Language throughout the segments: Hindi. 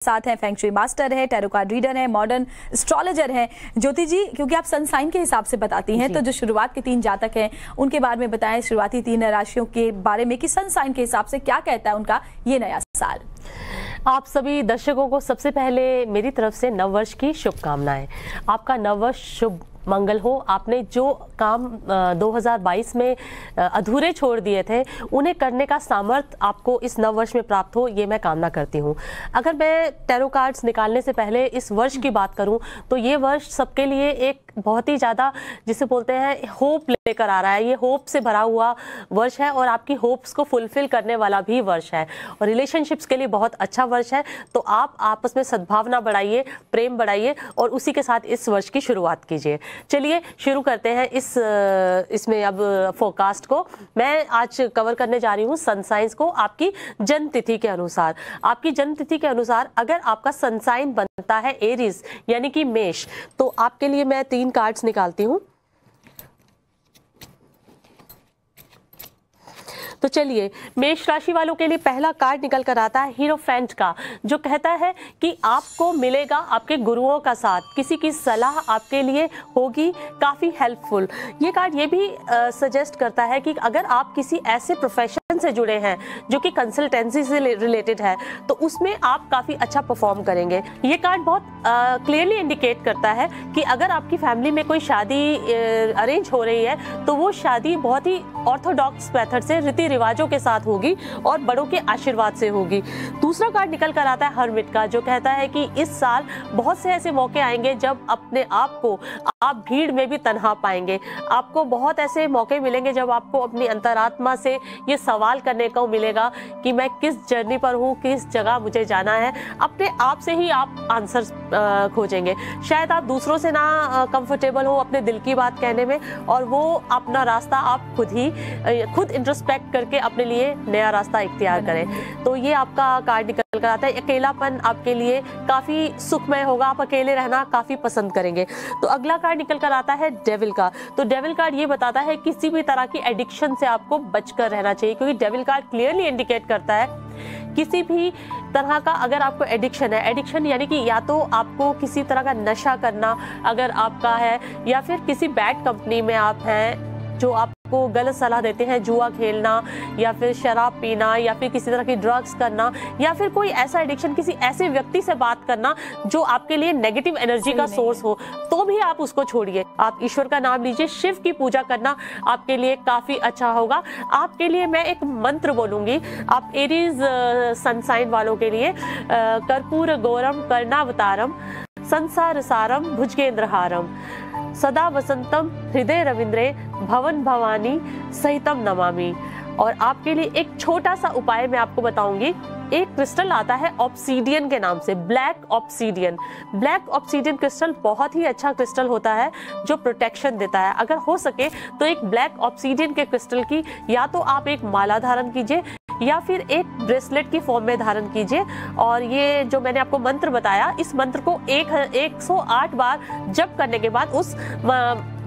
साथ हैं फेंग शुई मास्टर है, टैरो कार्ड रीडर है, मॉडर्न एस्ट्रोलॉजर हैं ज्योति जी। क्योंकि आप सन साइन के हिसाब से बताती हैं, तो जो शुरुआत के 3 जातक हैं उनके बारे में बताएं, शुरुआती 3 राशियों के बारे में कि सन साइन के हिसाब से क्या कहता है उनका ये नया साल। आप सभी दर्शकों को सबसे पहले मेरी तरफ से नववर्ष की शुभकामनाएं। आपका नववर्ष शुभ मंगल हो। आपने जो काम 2022 में अधूरे छोड़ दिए थे उन्हें करने का सामर्थ्य आपको इस नववर्ष में प्राप्त हो, ये मैं कामना करती हूँ। अगर मैं टैरो कार्ड्स निकालने से पहले इस वर्ष की बात करूँ तो ये वर्ष सबके लिए एक बहुत ही ज़्यादा जिसे बोलते हैं होप लेकर आ रहा है। ये होप से भरा हुआ वर्ष है और आपकी होप्स को फुलफिल करने वाला भी वर्ष है और रिलेशनशिप्स के लिए बहुत अच्छा वर्ष है। तो आप आपस में सद्भावना बढ़ाइए, प्रेम बढ़ाइए और उसी के साथ इस वर्ष की शुरुआत कीजिए। चलिए शुरू करते हैं इसमें अब फोरकास्ट को। मैं आज कवर करने जा रही हूँ सन साइंस को आपकी जन्म तिथि के अनुसार। आपकी जन्म तिथि के अनुसार अगर आपका सन साइन बनता है एरीज यानी कि मेष, तो आपके लिए मैं 3 कार्ड्स निकालती हूँ। तो चलिए मेष राशि वालों के लिए पहला कार्ड निकल कर आता है हीरोफेंट का, जो कहता है कि आपको मिलेगा आपके गुरुओं का साथ, किसी की सलाह आपके लिए होगी काफ़ी हेल्पफुल। ये कार्ड ये भी सजेस्ट करता है कि अगर आप किसी ऐसे प्रोफेशन से जुड़े हैं जो कि कंसल्टेंसी से रिलेटेड है तो उसमें आप काफ़ी अच्छा परफॉर्म करेंगे। ये कार्ड बहुत क्लियरली इंडिकेट करता है कि अगर आपकी फैमिली में कोई शादी अरेंज हो रही है तो वो शादी बहुत ही ऑर्थोडॉक्स मेथड से, रीति रिवाजों के साथ होगी और बड़ों के आशीर्वाद से होगी। दूसरा कार्ड निकल कर आता है हर्मिट का, जो कहता है कि इस साल बहुत से ऐसे मौके आएंगे जब अपने आप को आप भीड़ में भी तन्हा पाएंगे। आपको बहुत ऐसे मौके मिलेंगे जब आपको अपनी अंतरात्मा से ये सवाल करने को मिलेगा कि मैं किस जर्नी पर हूँ, किस जगह मुझे जाना है। अपने आप से ही आप आंसर खोजेंगे। शायद आप दूसरों से ना कंफर्टेबल हो अपने दिल की बात कहने में और वो अपना रास्ता आप खुद इंट्रोस्पेक्ट करके अपने लिए नया रास्ता इख्तियार करें। तो ये आपका कार्ड निकल कर आता है। अकेलापन आपके लिए काफ़ी सुखमय होगा, आप अकेले रहना काफ़ी पसंद करेंगे। तो अगला कार्ड निकल कर आता है डेविल का। तो डेविल कार्ड ये बताता है किसी भी तरह की एडिक्शन से आपको बचकर रहना चाहिए, क्योंकि डेविल कार्ड क्लियरली इंडिकेट करता है किसी भी तरह का अगर आपको एडिक्शन है, एडिक्शन यानी कि या तो आपको किसी तरह का नशा करना अगर आपका है, या फिर किसी बैड कंपनी में आप हैं जो आपको गलत सलाह देते हैं, जुआ खेलना या फिर शराब पीना या फिर किसी तरह की ड्रग्स करना या फिर कोई ऐसा एडिक्शन किसी ऐसे व्यक्ति से बात करना जो आपके लिए नेगेटिव एनर्जी का सोर्स हो, तो भी आप उसको छोड़िए। आप ईश्वर का नाम लीजिए, शिव की पूजा करना आपके लिए काफ़ी अच्छा होगा। आपके लिए मैं एक मंत्र बोलूँगी, आप एरीज सन साइन वालों के लिए कर्पूर गौरम कर्णावतारम संसार सारम भुजगेंद्रहारम सदा वसंतम हृदय रविंद्रे भवन भवानी सहितम नमामि। और आपके लिए एक छोटा सा उपाय मैं आपको बताऊंगी। एक क्रिस्टल आता है ऑब्सीडियन के नाम से, black obsidian. Black obsidian crystal बहुत ही अच्छा क्रिस्टल होता है जो प्रोटेक्शन देता है। अगर हो सके तो एक ब्लैक ऑब्सीडियन के क्रिस्टल की या तो आप एक माला धारण कीजिए या फिर एक ब्रेसलेट की फॉर्म में धारण कीजिए। और ये जो मैंने आपको मंत्र बताया, इस मंत्र को 108 बार जप करने के बाद उस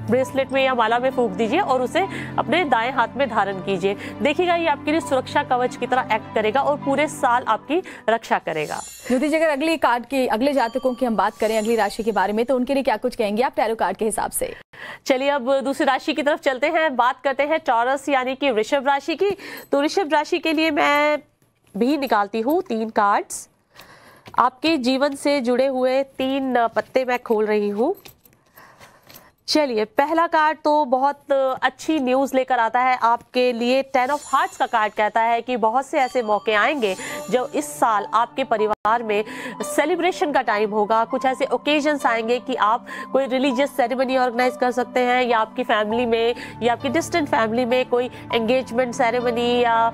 ब्रेसलेट में या माला में फूंक दीजिए और उसे अपने दाएं हाथ में धारण कीजिए। देखिएगा ये आपके लिए सुरक्षा कवच की तरह एक्ट करेगा और पूरे साल आपकी रक्षा करेगा। ज्योति जी, अगर अगली कार्ड की अगले जातकों की हम बात करें अगली राशि के बारे में, तो उनके लिए क्या कुछ कहेंगे आप टैरो कार्ड के हिसाब से? चलिए अब दूसरी राशि की तरफ चलते हैं, बात करते हैं टॉरस यानी कि वृषभ राशि की। तो वृषभ राशि के लिए मैं भी निकालती हूँ 3 कार्ड्स। आपके जीवन से जुड़े हुए 3 पत्ते मैं खोल रही हूँ। चलिए पहला कार्ड तो बहुत अच्छी न्यूज़ लेकर आता है आपके लिए। 10 ऑफ हार्ट्स का कार्ड कहता है कि बहुत से ऐसे मौके आएंगे जो इस साल आपके परिवार में सेलिब्रेशन का टाइम होगा। कुछ ऐसे ओकेजन्स आएंगे कि आप कोई रिलीजियस सेरेमनी ऑर्गेनाइज कर सकते हैं, या आपकी फैमिली में या आपकी डिस्टेंट फैमिली में कोई एंगेजमेंट सेरेमनी या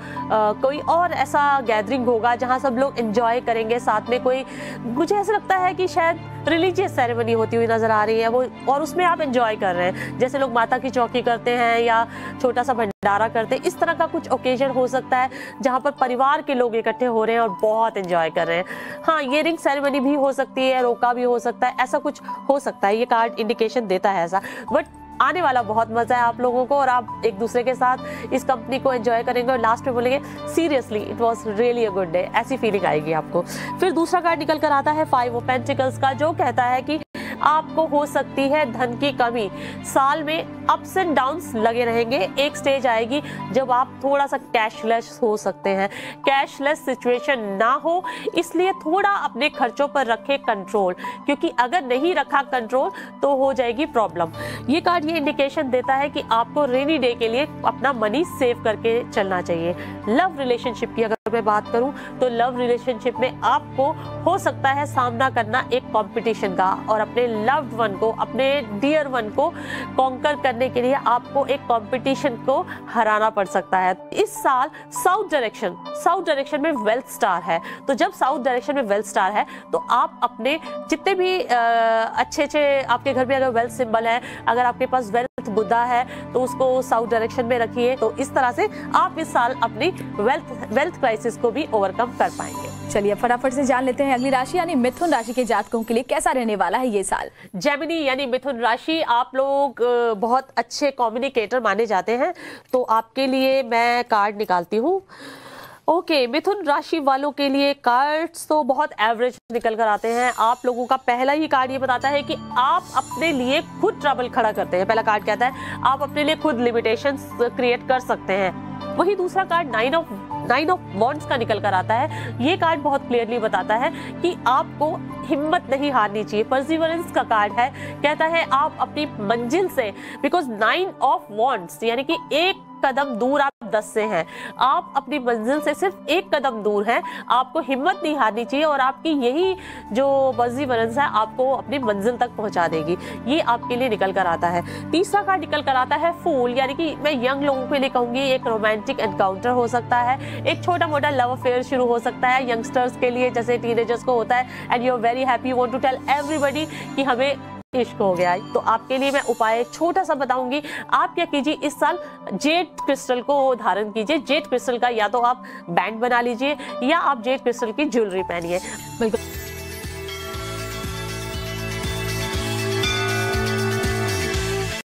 कोई और ऐसा गैदरिंग होगा जहाँ सब लोग एंजॉय करेंगे साथ में। कोई मुझे ऐसा लगता है कि शायद रिलीजियस सेरेमनी होती हुई नजर आ रही है वो, और उसमें आप एंजॉय कर रहे हैं। जैसे लोग माता की चौकी करते हैं या छोटा सा भंडारा करते हैं, इस तरह का कुछ ओकेजन हो सकता है जहां पर परिवार के लोग इकट्ठे हो रहे हैं और बहुत एंजॉय कर रहे हैं। हाँ, ये रिंग सेरेमनी भी हो सकती है, रोका भी हो सकता है, ऐसा कुछ हो सकता है। ये कार्ड इंडिकेशन देता है ऐसा। बट आने वाला बहुत मजा है आप लोगों को और आप एक दूसरे के साथ इस कंपनी को एंजॉय करेंगे और लास्ट में बोलेंगे seriously it was really a good day, ऐसी फीलिंग आएगी आपको। फिर दूसरा कार्ड निकल कर आता है 5 ऑफ पेंटिकल्स का, जो कहता है कि आपको हो सकती है धन की कमी, साल में अप्स एंड डाउन्स लगे रहेंगे। एक स्टेज आएगी जब आप थोड़ा सा कैशलेस हो सकते हैं, कैशलेस सिचुएशन ना हो, इसलिए थोड़ा अपने खर्चों पर रखें कंट्रोल, क्योंकि अगर नहीं रखा कंट्रोल तो हो जाएगी प्रॉब्लम। ये कार्ड ये इंडिकेशन देता है कि आपको रेनी डे के लिए अपना मनी सेव करके चलना चाहिए। लव रिलेशनशिप की अगर मैं बात करूं तो लव रिलेशनशिप में आपको हो सकता है सामना करना एक कंपटीशन का, और अपने लव्ड वन को, अपने डियर वन को कॉन्कर करने के लिए आपको एक कंपटीशन को हराना पड़ सकता है। इस साल साउथ डायरेक्शन में वेल्थ स्टार है, तो जब साउथ डायरेक्शन में वेल्थ स्टार है तो आप अपने जितने भी अच्छे आपके घर में अगर वेल्थ सिंबल है, अगर आपके पास वेल्थ बुद्धा है तो उसको साउथ डायरेक्शन में रखिए। तो इस तरह से आप इस साल अपनी वेल्थ क्राइसिस को भी ओवरकम कर पाएंगे। चलिए फटाफट से जान लेते हैं अगली राशि यानी मिथुन राशि के जातकों के लिए कैसा रहने वाला है ये साल। जेमिनी यानी मिथुन राशि, आप लोग बहुत अच्छे कम्युनिकेटर माने जाते हैं, तो आपके लिए मैं कार्ड निकालती हूँ। ओके, मिथुन राशि वालों के लिए कार्ड्स तो बहुत एवरेज निकल कर आते हैं। आप लोगों का पहला ही कार्ड ये बताता है कि आप अपने लिए खुद ट्रबल खड़ा करते हैं। पहला कार्ड कहता है आप अपने लिए खुद लिमिटेशंस क्रिएट कर सकते हैं। वही दूसरा कार्ड 9 ऑफ वॉन्ड्स का निकल कर आता है। ये कार्ड बहुत क्लियरली बताता है कि आपको हिम्मत नहीं हारनी चाहिए, परसिवरेंस का कार्ड है। कहता है आप अपनी मंजिल से, बिकॉज 9 ऑफ वॉन्ड्स यानी कि एक कदम दूर आप 10 से हैं, आप अपनी मंजिल से सिर्फ एक कदम दूर हैं। आपको हिम्मत नहीं हारनी चाहिए और आपकी यही जो परसिवरेंस है आपको अपनी मंजिल तक पहुंचा देगी। ये आपके लिए निकल कर आता है। तीसरा कार्ड निकल कर आता है फूल, यानी कि मैं यंग लोगों के लिए कहूंगी एक रोमांटिक एनकाउंटर हो सकता है, एक छोटा मोटा लव अफेयर शुरू हो सकता है यंगस्टर्स के लिए, जैसे टीनेजर्स को होता है, and you are very happy, you want to tell everybody कि हमें इश्क हो गया है। तो आपके लिए मैं उपाय छोटा सा बताऊंगी। आप क्या कीजिए, इस साल जेड क्रिस्टल को धारण कीजिए। जेड क्रिस्टल का या तो आप बैंड बना लीजिए या आप जेड क्रिस्टल की ज्वेलरी पहनिए। बिल्कुल।